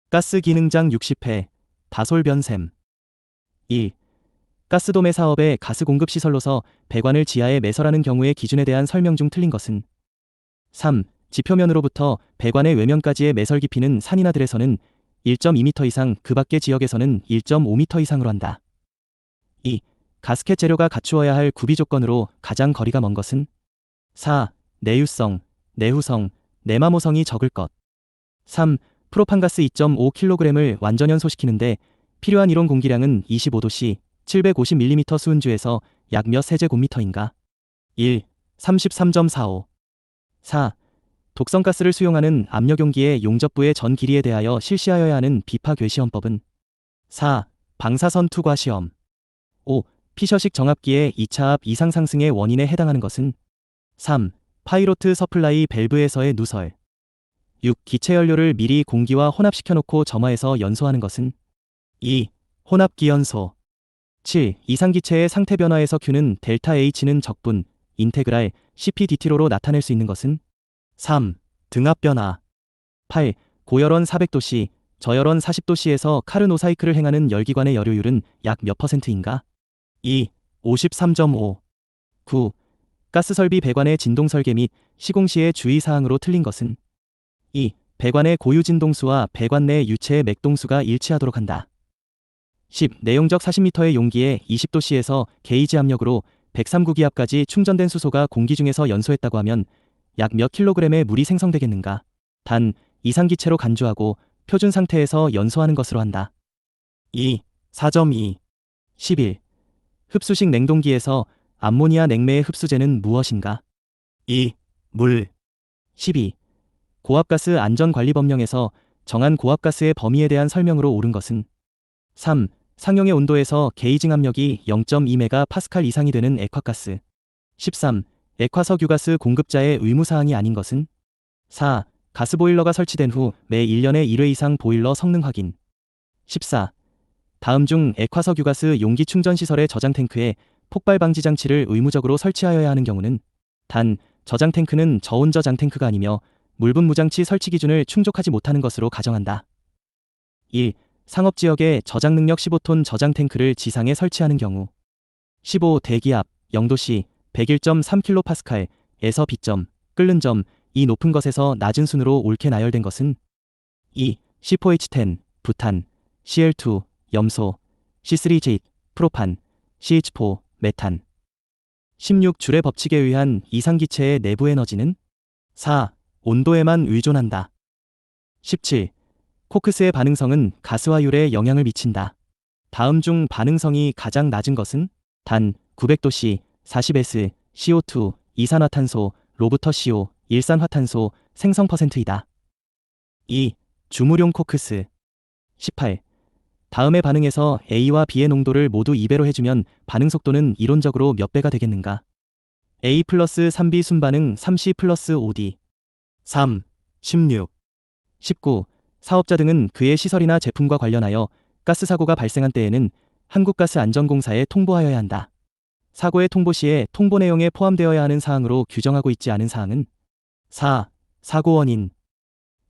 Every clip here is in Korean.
가스 기능장 60회, 다솔변샘. 1. 가스도매 사업의 가스 공급 시설로서 배관을 지하에 매설하는 경우의 기준에 대한 설명 중 틀린 것은 3. 지표면으로부터 배관의 외면까지의 매설 깊이는 산인하들에서는 1.2m 이상, 그 밖의 지역에서는 1.5m 이상으로 한다. 2. 가스켓 재료가 갖추어야 할 구비 조건으로 가장 거리가 먼 것은 4. 내유성, 내후성, 내마모성이 적을 것. 3. 프로판가스 2.5kg을 완전 연소시키는데 필요한 이론 공기량은 25도씨, 750mm 수은주에서 약 몇 세제곱미터인가? 1. 33.45. 4. 독성가스를 수용하는 압력용기의 용접부의 전 길이에 대하여 실시하여야 하는 비파 궤시험법은 4. 방사선 투과 시험. 5. 피셔식 정압기의 2차 압 이상 상승의 원인에 해당하는 것은 3. 파이로트 서플라이 밸브에서의 누설. 6. 기체 연료를 미리 공기와 혼합시켜놓고 점화해서 연소하는 것은 2. 혼합기 연소. 7. 이상기체의 상태 변화에서 Q는 델타 H는 적분, 인테그랄, CPDT로로 나타낼 수 있는 것은 3. 등압 변화. 8. 고열원 400도씨, 저열원 40도씨에서 카르노 사이클을 행하는 열기관의 열효율은 약 몇 %인가? 2. 53.5. 9. 가스 설비 배관의 진동 설계 및 시공 시의 주의사항으로 틀린 것은 2. 배관의 고유 진동수와 배관 내 유체의 맥동수가 일치하도록 한다. 10. 내용적 40m의 용기에 20도씨에서 게이지 압력으로 103구기압까지 충전된 수소가 공기 중에서 연소했다고 하면 약 몇 킬로그램의 물이 생성되겠는가? 단, 이상기체로 간주하고 표준 상태에서 연소하는 것으로 한다. 2. 4.2. 11. 흡수식 냉동기에서 암모니아 냉매의 흡수제는 무엇인가? 2. 물. 12. 고압가스 안전관리법령에서 정한 고압가스의 범위에 대한 설명으로 옳은 것은 3. 상용의 온도에서 게이징 압력이 0.2MPa 이상이 되는 액화가스. 13. 액화석유가스 공급자의 의무사항이 아닌 것은 4. 가스보일러가 설치된 후 매 1년에 1회 이상 보일러 성능 확인. 14. 다음 중 액화석유가스 용기 충전시설의 저장탱크에 폭발 방지 장치를 의무적으로 설치하여야 하는 경우는 단, 저장탱크는 저온 저장탱크가 아니며 물분 무장치 설치 기준을 충족하지 못하는 것으로 가정한다. 1. 상업지역에 저장능력 15톤 저장탱크를 지상에 설치하는 경우 15. 대기압 0도씨 101.3kPa에서 B점, 끓는 점, 이 높은 것에서 낮은 순으로 옳게 나열된 것은 2. C4H10, 부탄, Cl2, 염소, C3J, 프로판, CH4, 메탄. 16. 줄의 법칙에 의한 이상기체의 내부 에너지는 4. 온도에만 의존한다. 17. 코크스의 반응성은 가스화율에 영향을 미친다. 다음 중 반응성이 가장 낮은 것은 단, 900도씨, 40S, CO2, 이산화탄소, 로부터 CO, 일산화탄소, 생성 %이다. 2. 주무룡 코크스. 18. 다음의 반응에서 A와 B의 농도를 모두 2배로 해주면 반응 속도는 이론적으로 몇 배가 되겠는가? A 플러스 3B 순반응 3C 플러스 5D. 3. 16. 19. 사업자 등은 그의 시설이나 제품과 관련하여 가스 사고가 발생한 때에는 한국가스안전공사에 통보하여야 한다. 사고의 통보 시에 통보 내용에 포함되어야 하는 사항으로 규정하고 있지 않은 사항은 4. 사고 원인.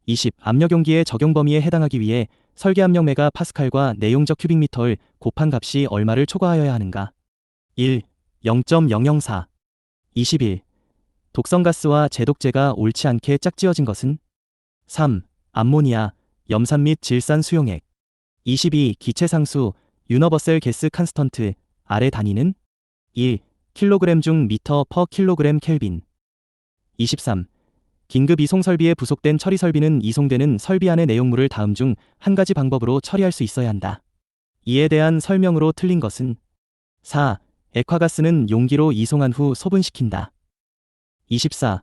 20. 압력용기의 적용 범위에 해당하기 위해 설계 압력 메가파스칼과 내용적 큐빅미터를 곱한 값이 얼마를 초과하여야 하는가? 1. 0.004. 21. 독성가스와 제독제가 옳지 않게 짝지어진 것은 3. 암모니아, 염산 및 질산 수용액. 22. 기체상수, 유너버셀 게스 칸스턴트, 아래 단위는 1. 킬로그램 중 미터 퍼 킬로그램 켈빈. 23. 긴급 이송 설비에 부속된 처리 설비는 이송되는 설비 안의 내용물을 다음 중 한 가지 방법으로 처리할 수 있어야 한다. 이에 대한 설명으로 틀린 것은 4. 액화가스는 용기로 이송한 후 소분시킨다. 24.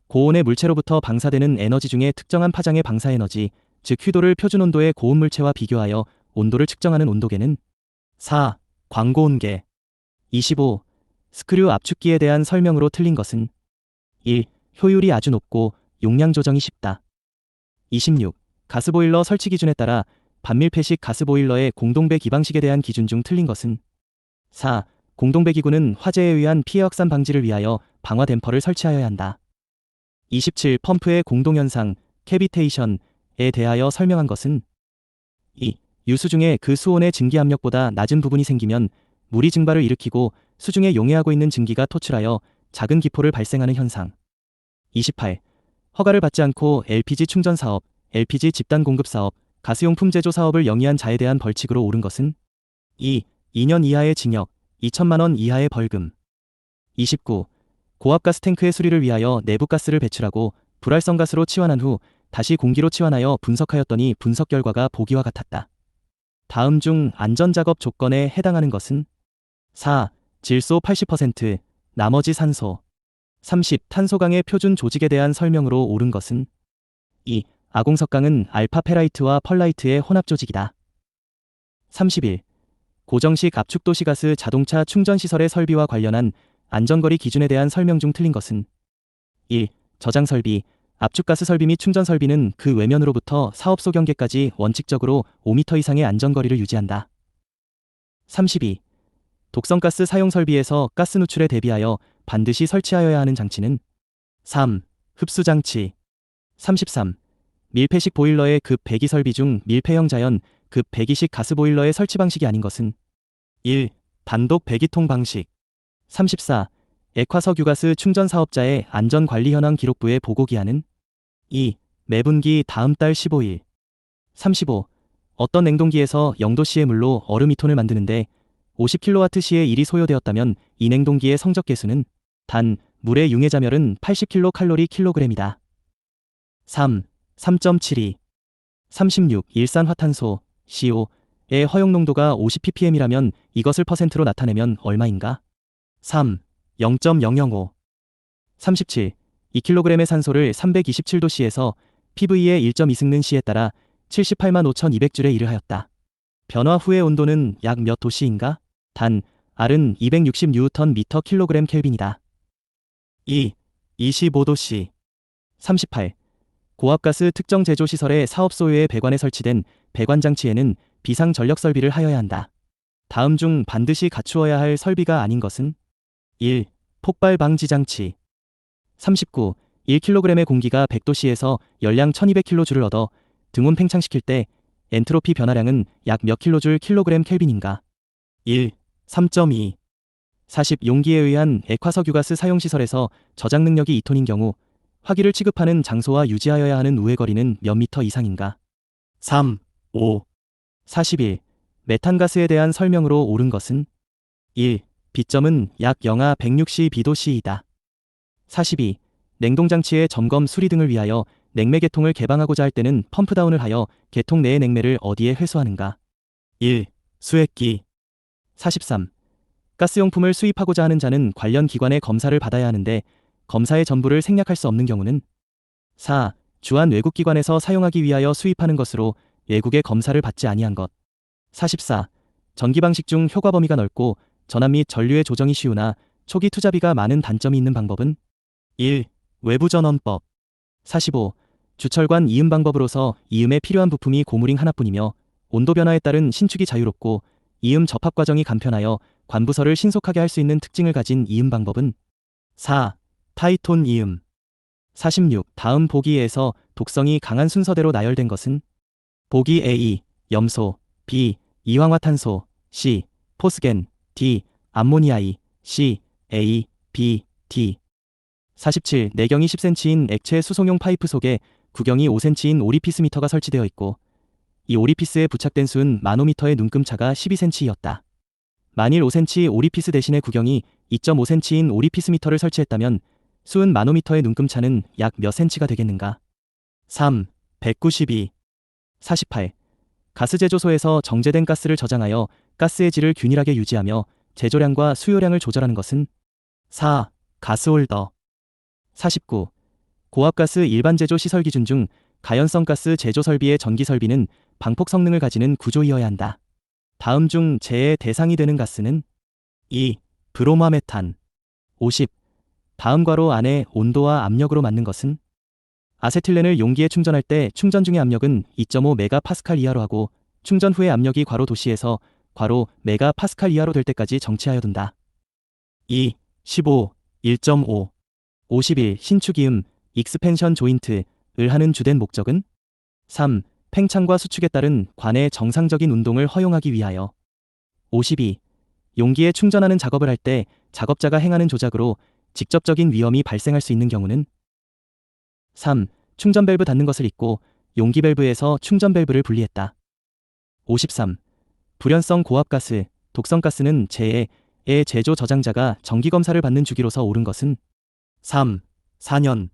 고온의 물체로부터 방사되는 에너지 중에 특정한 파장의 방사에너지, 즉 휴도를 표준온도의 고온물체와 비교하여 온도를 측정하는 온도계는 4. 광고온계. 25. 스크류 압축기에 대한 설명으로 틀린 것은 1. 효율이 아주 높고 용량 조정이 쉽다. 26. 가스보일러 설치 기준에 따라 반밀폐식 가스보일러의 공동배 기방식에 대한 기준 중 틀린 것은 4. 공동배 기구는 화재에 의한 피해 확산 방지를 위하여 방화 댐퍼를 설치하여야 한다. 27. 펌프의 공동현상, 캐비테이션에 대하여 설명한 것은 2. 유수 중에 그 수온의 증기 압력보다 낮은 부분이 생기면 물이 증발을 일으키고 수중에 용해하고 있는 증기가 토출하여 작은 기포를 발생하는 현상. 28. 허가를 받지 않고 LPG 충전 사업, LPG 집단 공급 사업, 가스용품 제조 사업을 영위한 자에 대한 벌칙으로 옳은 것은 2. 2년 이하의 징역, 2천만 원 이하의 벌금. 29. 고압가스 탱크의 수리를 위하여 내부 가스를 배출하고 불활성 가스로 치환한 후 다시 공기로 치환하여 분석하였더니 분석 결과가 보기와 같았다. 다음 중 안전작업 조건에 해당하는 것은 4. 질소 80%, 나머지 산소. 30. 탄소강의 표준 조직에 대한 설명으로 옳은 것은 2. 아공석강은 알파 페라이트와 펄라이트의 혼합 조직이다. 31. 고정식 압축 도시가스 자동차 충전시설의 설비와 관련한 안전거리 기준에 대한 설명 중 틀린 것은 1. 저장 설비, 압축가스 설비 및 충전 설비는 그 외면으로부터 사업소 경계까지 원칙적으로 5m 이상의 안전거리를 유지한다. 32. 독성가스 사용 설비에서 가스 누출에 대비하여 반드시 설치하여야 하는 장치는 3. 흡수장치. 33. 밀폐식 보일러의 급 배기 설비 중 밀폐형 자연, 급 배기식 가스 보일러의 설치 방식이 아닌 것은 1. 단독 배기통 방식. 34. 액화석유가스 충전 사업자의 안전관리 현황 기록부의 보고 기한은 2. 매분기 다음 달 15일. 35. 어떤 냉동기에서 0도씨의 물로 얼음 2톤을 만드는데 50kW시의 일이 소요되었다면 이 냉동기의 성적 계수는 단 물의 융해자멸은 80kcal 킬로그램이다. 3. 3.72. 36. 일산화탄소 CO의 허용 농도가 50ppm이라면 이것을 퍼센트로 나타내면 얼마인가? 3. 0.005. 37. 2kg의 산소를 327도씨에서 PV의 1.2승는C에 따라 78만 5,200줄에 이르하였다. 변화 후의 온도는 약 몇 도씨인가? 단, R은 260Nm 킬로그램 켈빈이다. 2. 25도씨. 38. 고압가스 특정 제조시설의 사업소유의 배관에 설치된 배관장치에는 비상전력 설비를 하여야 한다. 다음 중 반드시 갖추어야 할 설비가 아닌 것은 1. 폭발 방지 장치. 39. 1kg의 공기가 100도씨에서 열량 1200kJ를 얻어 등온 팽창시킬 때 엔트로피 변화량은 약 몇 킬로줄 킬로그램 켈빈인가? 1. 3.2. 40. 용기에 의한 액화석유가스 사용시설에서 저장 능력이 2톤인 경우 화기를 취급하는 장소와 유지하여야 하는 우회거리는 몇 미터 이상인가? 3. 5. 41. 메탄가스에 대한 설명으로 옳은 것은 1. B점은 약 영하 160b도씨이다. 42. 냉동장치의 점검 수리 등을 위하여 냉매 계통을 개방하고자 할 때는 펌프다운을 하여 계통 내의 냉매를 어디에 회수하는가? 1. 수액기. 43. 가스용품을 수입하고자 하는 자는 관련 기관의 검사를 받아야 하는데 검사의 전부를 생략할 수 없는 경우는 4. 주한 외국기관에서 사용하기 위하여 수입하는 것으로 외국의 검사를 받지 아니한 것. 44. 전기 방식 중 효과 범위가 넓고 전압 및 전류의 조정이 쉬우나 초기 투자비가 많은 단점이 있는 방법은 1. 외부 전원법. 45. 주철관 이음 방법으로서 이음에 필요한 부품이 고무링 하나뿐이며 온도 변화에 따른 신축이 자유롭고 이음 접합 과정이 간편하여 관부서를 신속하게 할 수 있는 특징을 가진 이음 방법은 4. 타이톤 이음. 46. 다음 보기에서 독성이 강한 순서대로 나열된 것은 보기 A. 염소, B. 이황화탄소, C. 포스겐, D. 암모니아이, C. A, B, D. 47. 내경이 10cm인 액체 수송용 파이프 속에 구경이 5cm인 오리피스미터가 설치되어 있고 이 오리피스에 부착된 수은 마노미터의 눈금차가 12cm이었다. 만일 5cm 오리피스 대신에 구경이 2.5cm인 오리피스미터를 설치했다면 수은 마노미터의 눈금차는 약 몇 cm가 되겠는가? 3. 192. 48. 가스 제조소에서 정제된 가스를 저장하여 가스의 질을 균일하게 유지하며 제조량과 수요량을 조절하는 것은 4. 가스홀더. 49. 고압가스 일반 제조 시설 기준 중 가연성 가스 제조 설비의 전기 설비는 방폭 성능을 가지는 구조이어야 한다. 다음 중 제의 대상이 되는 가스는 2. 브로마메탄. 50. 다음 괄호 안에 온도와 압력으로 맞는 것은 아세틸렌을 용기에 충전할 때 충전 중의 압력은 2.5메가파스칼 이하로 하고 충전 후의 압력이 괄호 도시에서 괄호 메가파스칼 이하로 될 때까지 정치하여 둔다. 2. 15. 1.5. 51. 신축이음, 익스펜션 조인트을 하는 주된 목적은 3. 팽창과 수축에 따른 관의 정상적인 운동을 허용하기 위하여. 52. 용기에 충전하는 작업을 할 때 작업자가 행하는 조작으로 직접적인 위험이 발생할 수 있는 경우는. 3. 충전 밸브 닫는 것을 잊고 용기 밸브에서 충전 밸브를 분리했다. 53. 불연성 고압가스, 독성가스는 재해의 제조 저장자가 정기검사를 받는 주기로서 옳은 것은. 3. 4년.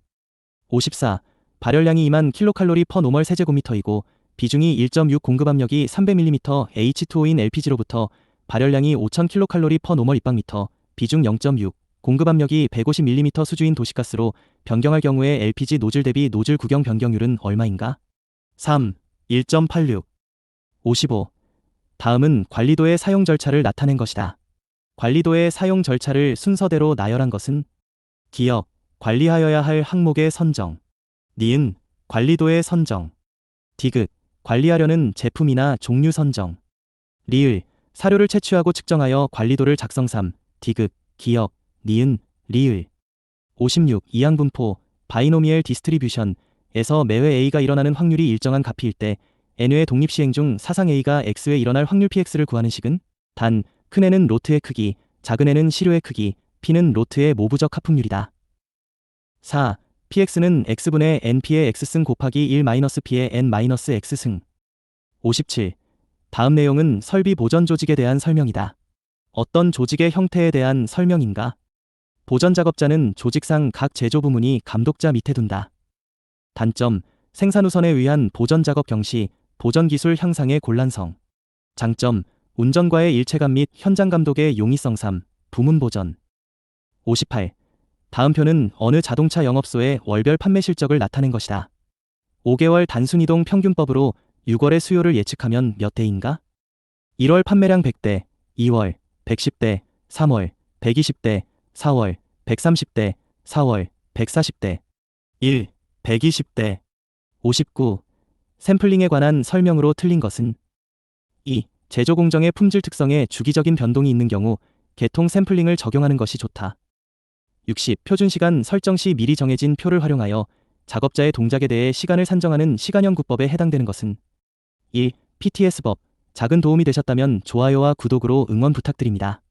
54. 발열량이 2만 킬로칼로리 퍼 노멀 세제곱미터이고 비중이 1.6 공급압력이 300mm H2O인 LPG로부터 발열량이 5000 킬로칼로리 퍼 노멀 입방미터, 비중 0.6, 공급압력이 150mm 수주인 도시가스로 변경할 경우에 LPG 노즐 대비 노즐 구경 변경률은 얼마인가? 3. 1.86. 55. 다음은 관리도의 사용 절차를 나타낸 것이다. 관리도의 사용 절차를 순서대로 나열한 것은. 기억, 관리하여야 할 항목의 선정. 니은, 관리도의 선정. 디귿, 관리하려는 제품이나 종류 선정. 리을, 사료를 채취하고 측정하여 관리도를 작성. 3. 디귿, 기억, 니은, 리을. 56. 이항분포, 바이노미얼 디스트리뷰션에서 매회 A가 일어나는 확률이 일정한 값일 때 N회의 독립시행 중 사상 A가 X회 일어날 확률 PX를 구하는 식은. 단, 큰 N은 로트의 크기, 작은 N은 시료의 크기, P는 로트의 모부적 하품률이다. 4. PX는 X분의 NP의 X승 곱하기 1-P의 N-X승. 57. 다음 내용은 설비 보전 조직에 대한 설명이다. 어떤 조직의 형태에 대한 설명인가? 보전 작업자는 조직상 각 제조 부문이 감독자 밑에 둔다. 단점, 생산 우선에 의한 보전 작업 경시, 보전 기술 향상의 곤란성. 장점, 운전과의 일체감 및 현장 감독의 용이성. 3. 부문 보전. 58. 다음 표는 어느 자동차 영업소의 월별 판매 실적을 나타낸 것이다. 5개월 단순이동 평균법으로 6월의 수요를 예측하면 몇 대인가? 1월 판매량 100대, 2월 110대, 3월 120대, 4월 130대, 4월 140대. 1. 120대. 59. 샘플링에 관한 설명으로 틀린 것은. 2. 제조 공정의 품질 특성에 주기적인 변동이 있는 경우 계통 샘플링을 적용하는 것이 좋다. 60. 표준시간 설정 시 미리 정해진 표를 활용하여 작업자의 동작에 대해 시간을 산정하는 시간형 구법에 해당되는 것은. 1. PTS법. 작은 도움이 되셨다면 좋아요와 구독으로 응원 부탁드립니다.